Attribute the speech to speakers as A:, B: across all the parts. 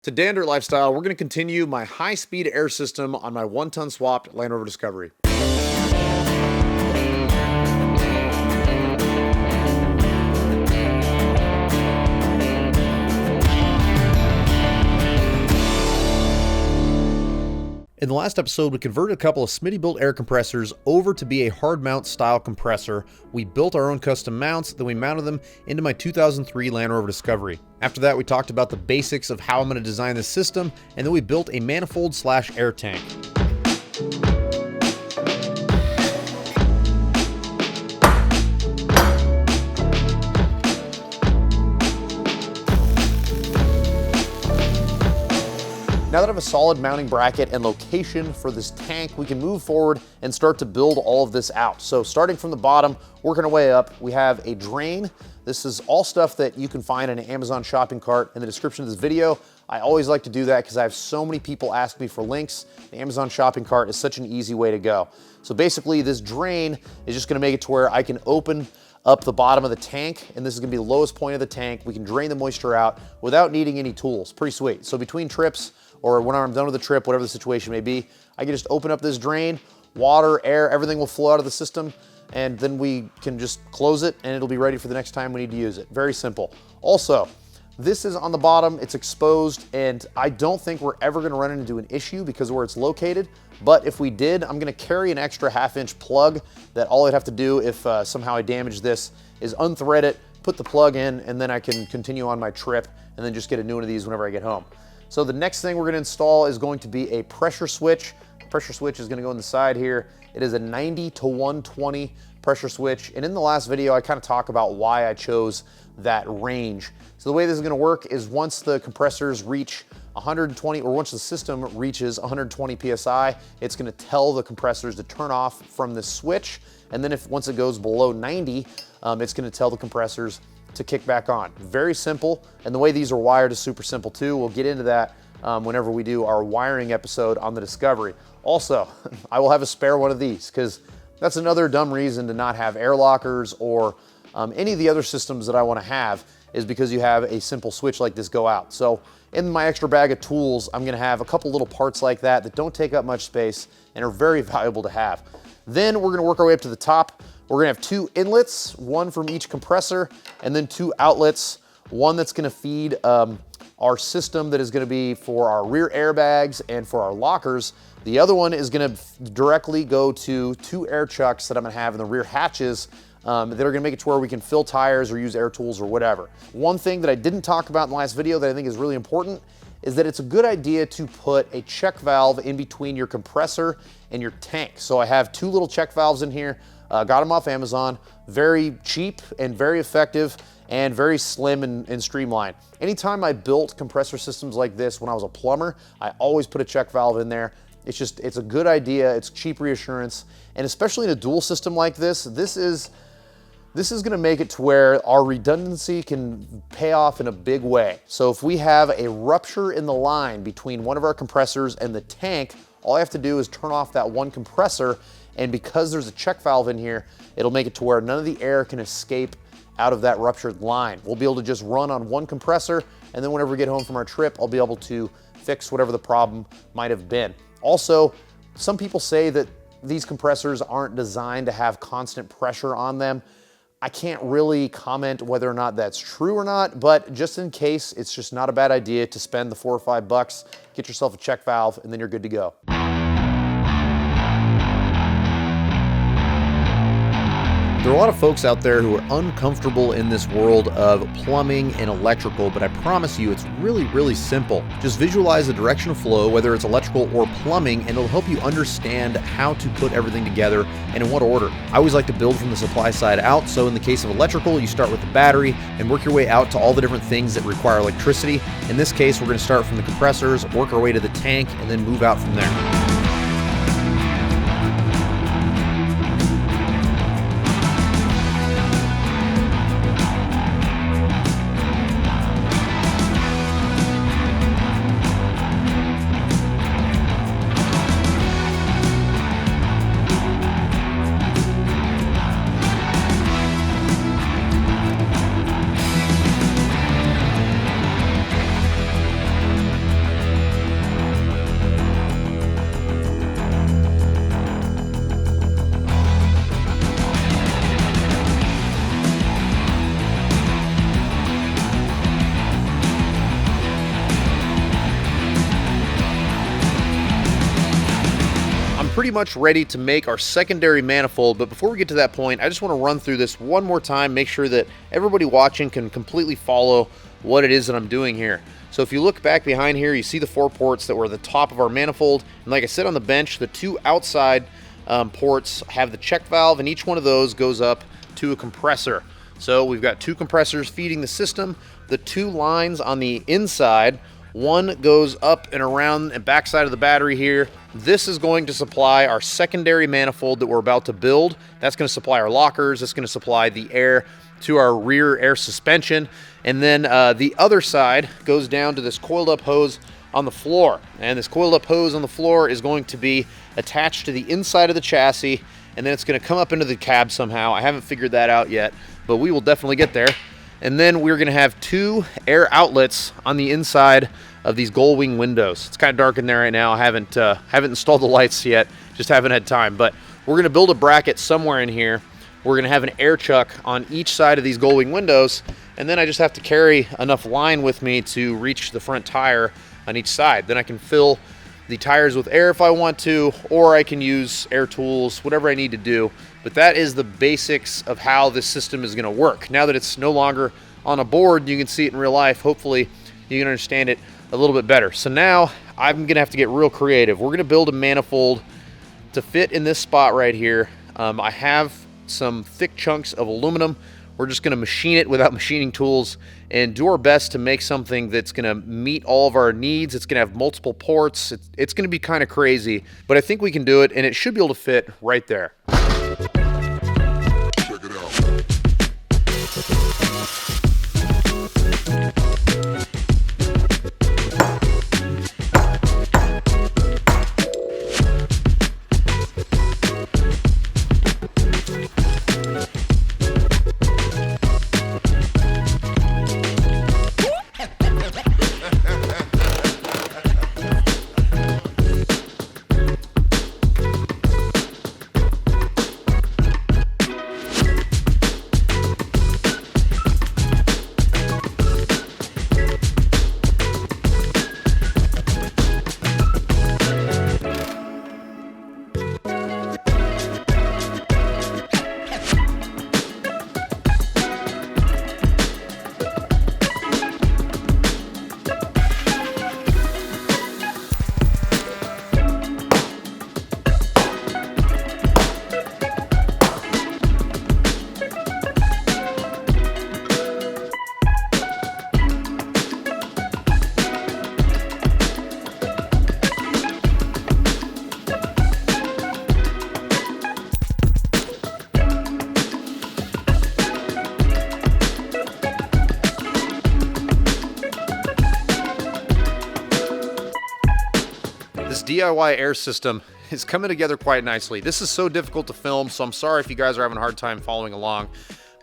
A: Today on Dirt Lifestyle, we're going to continue my high-speed air system on my 1-ton swapped Land Rover Discovery. In the last episode, we converted a couple of Smitty-built air compressors over to be a hard mount style compressor. We built our own custom mounts, then we mounted them into my 2003 Land Rover Discovery. After that, we talked about the basics of how I'm going to design this system, and then we built a manifold / air tank. Now that I have a solid mounting bracket and location for this tank, we can move forward and start to build all of this out. So starting from the bottom, working our way up, we have a drain. This is all stuff that you can find in an Amazon shopping cart in the description of this video. I always like to do that because I have so many people ask me for links. The Amazon shopping cart is such an easy way to go. So basically this drain is just gonna make it to where I can open up the bottom of the tank, and this is gonna be the lowest point of the tank. We can drain the moisture out without needing any tools. Pretty sweet. So between trips, or when I'm done with the trip, whatever the situation may be, I can just open up this drain, water, air, everything will flow out of the system, and then we can just close it and it'll be ready for the next time we need to use it. Very simple. Also, this is on the bottom, it's exposed, and I don't think we're ever gonna run into an issue because of where it's located, but if we did, I'm gonna carry an extra 1/2-inch plug that all I'd have to do if somehow I damage this is unthread it, put the plug in, and then I can continue on my trip and then just get a new one of these whenever I get home. So the next thing we're gonna install is going to be a pressure switch. The pressure switch is gonna go on the side here. It is a 90 to 120 pressure switch. And in the last video, I kind of talk about why I chose that range. So the way this is gonna work is once the compressors reach 120, or once the system reaches 120 PSI, it's gonna tell the compressors to turn off from this switch. And then once it goes below 90, it's gonna tell the compressors to kick back on. Very simple, and the way these are wired is super simple too. We'll get into that whenever we do our wiring episode on the Discovery. Also, I will have a spare one of these because that's another dumb reason to not have air lockers or any of the other systems that I want to have, is because you have a simple switch like this go out. So in my extra bag of tools, I'm gonna have a couple little parts like that that don't take up much space and are very valuable to have. Then we're gonna work our way up to the top. We're gonna have 2 inlets, one from each compressor, and then 2 outlets, one that's gonna feed our system that is gonna be for our rear airbags and for our lockers. The other one is gonna directly go to 2 air chucks that I'm gonna have in the rear hatches that are gonna make it to where we can fill tires or use air tools or whatever. One thing that I didn't talk about in the last video that I think is really important is that it's a good idea to put a check valve in between your compressor and your tank. So I have 2 little check valves in here. Got them off Amazon, very cheap and very effective and very slim and streamlined. Anytime I built compressor systems like this when I was a plumber, I always put a check valve in there. It's a good idea, it's cheap reassurance, and especially in a dual system like this, this is gonna make it to where our redundancy can pay off in a big way. So if we have a rupture in the line between one of our compressors and the tank, all I have to do is turn off that one compressor, and because there's a check valve in here, it'll make it to where none of the air can escape out of that ruptured line. We'll be able to just run on one compressor, and then whenever we get home from our trip, I'll be able to fix whatever the problem might have been. Also, some people say that these compressors aren't designed to have constant pressure on them. I can't really comment whether or not that's true or not, but just in case, it's just not a bad idea to spend the $4 or $5, get yourself a check valve, and then you're good to go. There are a lot of folks out there who are uncomfortable in this world of plumbing and electrical, but I promise you it's really, really simple. Just visualize the direction of flow, whether it's electrical or plumbing, and it'll help you understand how to put everything together and in what order. I always like to build from the supply side out, so in the case of electrical, you start with the battery and work your way out to all the different things that require electricity. In this case, we're going to start from the compressors, work our way to the tank, and then move out from there. pretty much ready to make our secondary manifold, but before we get to that point, I just want to run through this one more time, make sure that everybody watching can completely follow what it is that I'm doing here. So if you look back behind here, you see the 4 ports that were at the top of our manifold, and like I said on the bench, the 2 outside ports have the check valve, and each one of those goes up to a compressor. So we've got 2 compressors feeding the system. The 2 lines on the inside, one goes up and around the backside of the battery here. This is going to supply our secondary manifold that we're about to build. That's going to supply our lockers. That's going to supply the air to our rear air suspension. And then the other side goes down to this coiled up hose on the floor. And this coiled up hose on the floor is going to be attached to the inside of the chassis, and then it's going to come up into the cab somehow. I haven't figured that out yet, but we will definitely get there. And then we're going to have 2 air outlets on the inside of these gull wing windows. It's kind of dark in there right now. I haven't installed the lights yet, just haven't had time. But we're going to build a bracket somewhere in here. We're going to have an air chuck on each side of these gull wing windows, and then I just have to carry enough line with me to reach the front tire on each side. Then I can fill the tires with air if I want to, or I can use air tools, whatever I need to do. But that is the basics of how this system is going to work. Now that it's no longer on a board, you can see it in real life. Hopefully you can understand it a little bit better. So now I'm going to have to get real creative. We're going to build a manifold to fit in this spot right here. I have some thick chunks of aluminum. We're just going to machine it without machining tools and do our best to make something that's going to meet all of our needs. It's going to have multiple ports. It's going to be kind of crazy, but I think we can do it, and it should be able to fit right there. Check it out. This DIY air system is coming together quite nicely. This is so difficult to film, so I'm sorry if you guys are having a hard time following along.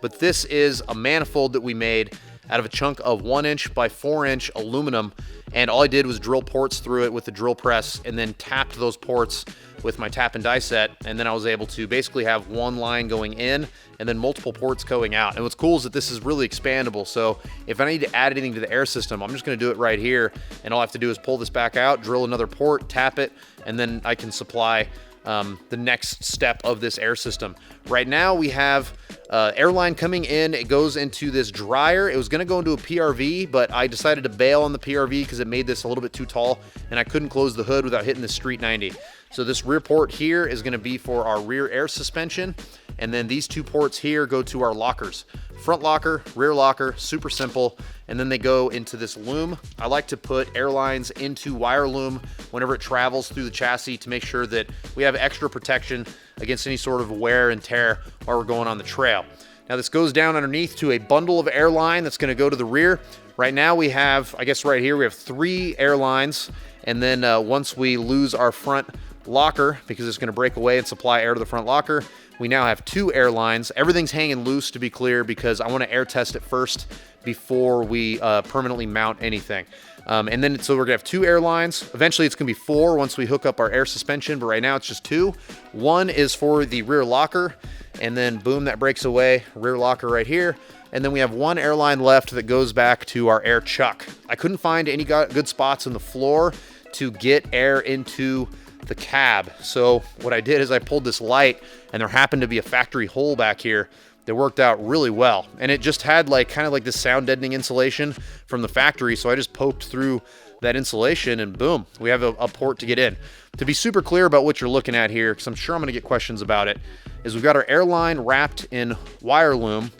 A: But this is a manifold that we made out of a chunk of 1" by 4" aluminum, and all I did was drill ports through it with the drill press and then tapped those ports with my tap and die set, and then I was able to basically have one line going in and then multiple ports going out. And what's cool is that this is really expandable, so if I need to add anything to the air system, I'm just going to do it right here, and all I have to do is pull this back out, drill another port, tap it, and then I can supply the next step of this air system. Right now we have airline coming in. It goes into this dryer. It was going to go into a PRV, but I decided to bail on the PRV because it made this a little bit too tall, and I couldn't close the hood without hitting the Street 90. So this rear port here is going to be for our rear air suspension, and then these 2 ports here go to our lockers. Front locker, rear locker, super simple, and then they go into this loom. I like to put airlines into wire loom whenever it travels through the chassis to make sure that we have extra protection against any sort of wear and tear while we're going on the trail. Now this goes down underneath to a bundle of airline that's going to go to the rear. Right now we have, I guess right here, we have 3 airlines, and then once we lose our front locker, because it's going to break away and supply air to the front locker, we now have 2 airlines. Everything's hanging loose, to be clear, because I want to air test it first before we permanently mount anything. And then so we're gonna have 2 airlines. Eventually it's gonna be 4 once we hook up our air suspension, but right now it's just 2. One is for the rear locker, and then boom, that breaks away, rear locker right here. And then we have 1 airline left that goes back to our air chuck. I couldn't find any good spots in the floor to get air into the cab. So what I did is I pulled this light, and there happened to be a factory hole back here that worked out really well. And it just had like kind of like this sound deadening insulation from the factory. So I just poked through that insulation and boom, we have a port to get in. To be super clear about what you're looking at here, because I'm sure I'm gonna get questions about it, is we've got our air line wrapped in wire loom,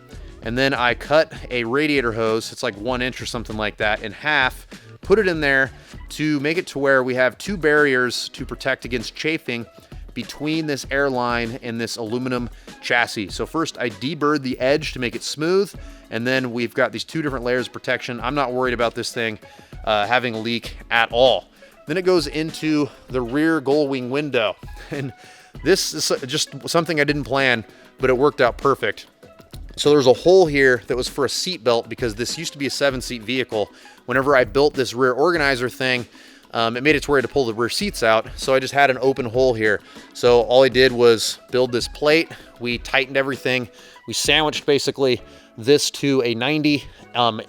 A: and then I cut a radiator hose, it's like 1 inch or something like that, in half, put it in there to make it to where we have 2 barriers to protect against chafing between this airline and this aluminum chassis. So first I deburred the edge to make it smooth, and then we've got these 2 different layers of protection. I'm not worried about this thing having a leak at all. Then it goes into the rear gull wing window. And this is just something I didn't plan, but it worked out perfect. So there's a hole here that was for a seat belt because this used to be a 7-seat vehicle. Whenever I built this rear organizer thing, it made its way to pull the rear seats out. So I just had an open hole here. So all I did was build this plate. We tightened everything. We sandwiched basically this to a 90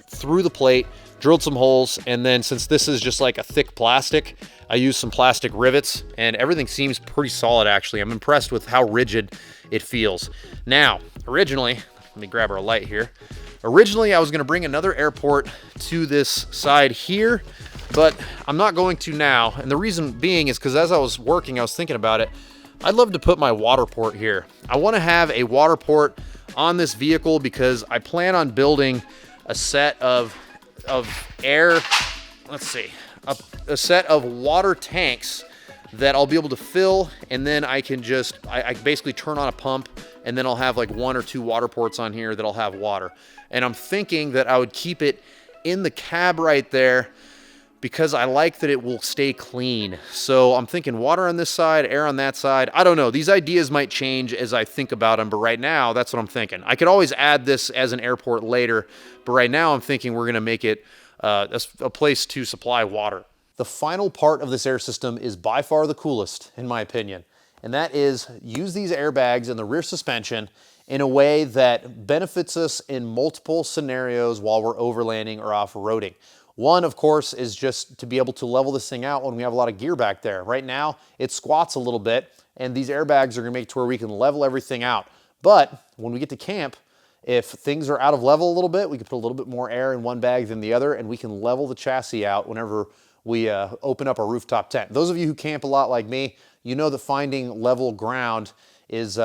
A: through the plate, drilled some holes, and then since this is just like a thick plastic, I used some plastic rivets, and everything seems pretty solid actually. I'm impressed with how rigid it feels. Now, originally, let me grab our light here. Originally, I was gonna bring another airport to this side here, but I'm not going to now. And the reason being is because as I was working, I was thinking about it. I'd love to put my water port here. I wanna have a water port on this vehicle because I plan on building a set of air, let's see, a set of water tanks that I'll be able to fill, and then I can just, I basically turn on a pump, and then I'll have like 1 or 2 water ports on here that'll have water. And I'm thinking that I would keep it in the cab right there because I like that it will stay clean. So I'm thinking water on this side, air on that side. I don't know, these ideas might change as I think about them, but right now, that's what I'm thinking. I could always add this as an airport later, but right now I'm thinking we're gonna make it a place to supply water. The final part of this air system is by far the coolest, in my opinion, and that is use these airbags in the rear suspension in a way that benefits us in multiple scenarios while we're overlanding or off-roading. One, of course, is just to be able to level this thing out when we have a lot of gear back there. Right now, it squats a little bit, and these airbags are gonna make it to where we can level everything out. But when we get to camp, if things are out of level a little bit, we can put a little bit more air in one bag than the other, and we can level the chassis out whenever we open up our rooftop tent. Those of you who camp a lot like me, you know that finding level ground is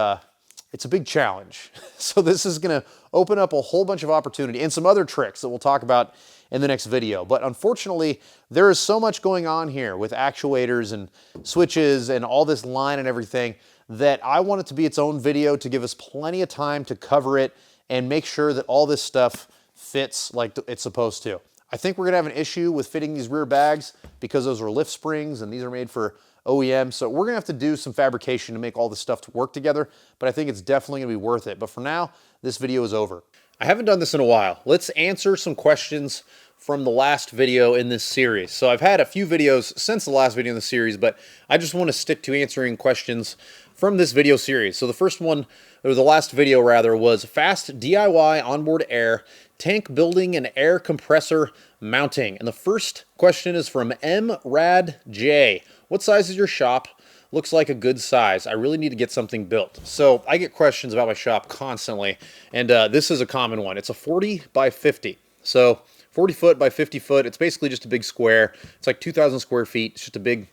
A: it's a big challenge. So this is gonna open up a whole bunch of opportunity and some other tricks that we'll talk about in the next video. But unfortunately, there is so much going on here with actuators and switches and all this line and everything that I want it to be its own video to give us plenty of time to cover it and make sure that all this stuff fits like it's supposed to. I think we're gonna have an issue with fitting these rear bags because those are lift springs and these are made for OEM. So we're gonna have to do some fabrication to make all this stuff to work together, but I think it's definitely gonna be worth it. But for now, this video is over. I haven't done this in a while. Let's answer some questions from the last video in this series. So I've had a few videos since the last video in the series, but I just want to stick to answering questions from this video series. So the first one, or the last video rather, was fast DIY onboard air, tank building and air compressor mounting. And the first question is from MRadJ. What size is your shop? Looks like a good size. I really need to get something built. So I get questions about my shop constantly, and this is a common one. It's a 40 by 50. So 40 foot by 50 foot. It's basically just a big square. It's like 2,000 square feet. It's just a big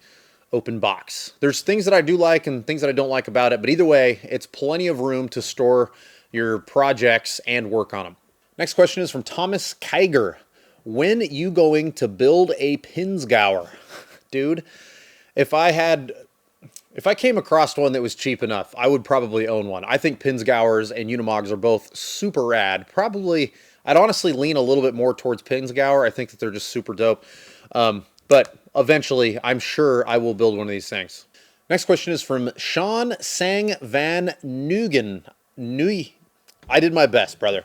A: open box. There's things that I do like and things that I don't like about it, but either way, it's plenty of room to store your projects and work on them. Next question is from Thomas Kiger. When you going to build a Pinsgauer? Dude, if I came across one that was cheap enough, I would probably own one. I think Pinsgauers and Unimogs are both super rad. Probably, I'd honestly lean a little bit more towards Pinsgauer. I think that they're just super dope. But eventually, I'm sure I will build one of these things. Next question is from Sean Sang Van Nugen. I did my best, brother.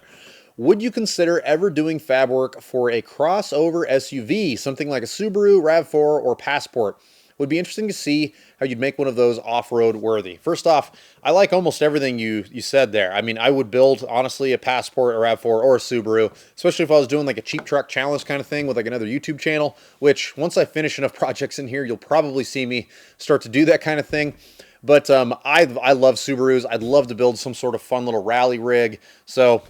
A: Would you consider ever doing fab work for a crossover SUV, something like a Subaru, RAV4, or Passport? Would be interesting to see how you'd make one of those off-road worthy. First off, I like almost everything you said there. I mean, I would build, honestly, a Passport, a RAV4, or a Subaru, especially if I was doing like a cheap truck challenge kind of thing with like another YouTube channel, which once I finish enough projects in here, you'll probably see me start to do that kind of thing. But I love Subarus. I'd love to build some sort of fun little rally rig. So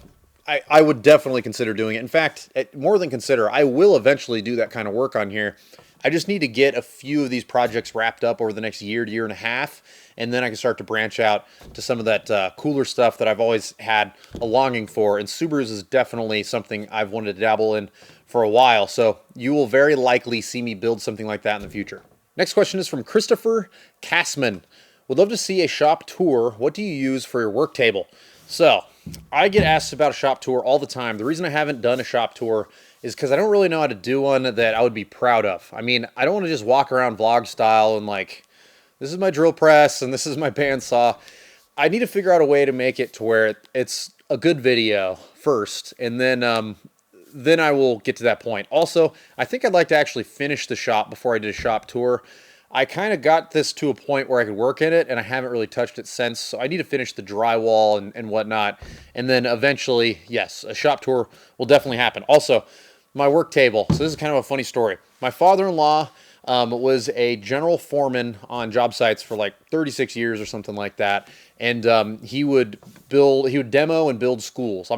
A: I would definitely consider doing it. In fact, more than consider, I will eventually do that kind of work on here. I just need to get a few of these projects wrapped up over the next year to year and a half, and then I can start to branch out to some of that cooler stuff that I've always had a longing for. And Subarus is definitely something I've wanted to dabble in for a while, so you will very likely see me build something like that in the future. Next question is from Christopher Kassman. Would love to see a shop tour. What do you use for your work table? So, I get asked about a shop tour all the time. The reason I haven't done a shop tour is because I don't really know how to do one that I would be proud of. I mean, I don't want to just walk around vlog style and like, this is my drill press and this is my bandsaw. I need to figure out a way to make it to where it's a good video first, and then I will get to that point. Also, I think I'd like to actually finish the shop before I did a shop tour. I kind of got this to a point where I could work in it, and I haven't really touched it since, so I need to finish the drywall and whatnot, and then eventually, yes, a shop tour will definitely happen. Also, my work table. So this is kind of a funny story. My father-in-law was a general foreman on job sites for like 36 years or something like that, and he would demo and build schools.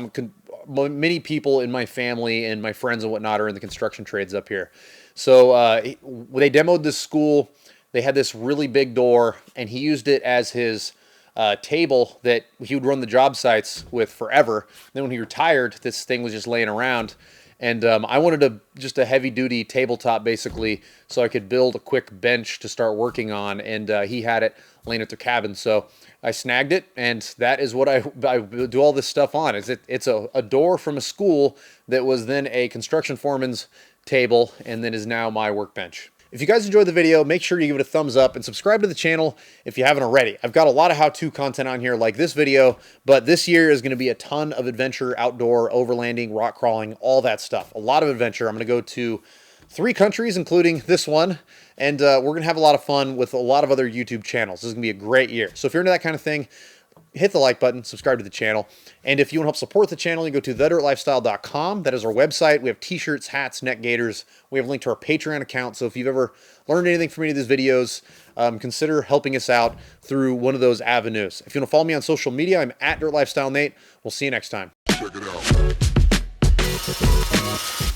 A: Many people in my family and my friends and whatnot are in the construction trades up here. So when they demoed this school, they had this really big door, and he used it as his table that he would run the job sites with forever. Then when he retired, this thing was just laying around. And I wanted just a heavy-duty tabletop, basically, so I could build a quick bench to start working on, and he had it laying at the cabin. So I snagged it, and that is what I do all this stuff on. It's a door from a school that was then a construction foreman's table and then is now my workbench. If you guys enjoyed the video, make sure you give it a thumbs up and subscribe to the channel if you haven't already. I've got a lot of how-to content on here like this video, but this year is going to be a ton of adventure, outdoor, overlanding, rock crawling, all that stuff. A lot of adventure. I'm going to go to 3 countries, including this one, and we're going to have a lot of fun with a lot of other YouTube channels. This is going to be a great year. So if you're into that kind of thing, hit the like button, subscribe to the channel. And if you want to help support the channel, you go to thedirtlifestyle.com. That is our website. We have t-shirts, hats, neck gaiters. We have a link to our Patreon account. So if you've ever learned anything from any of these videos, consider helping us out through one of those avenues. If you want to follow me on social media, I'm at DirtLifestyleNate. We'll see you next time. Check it out.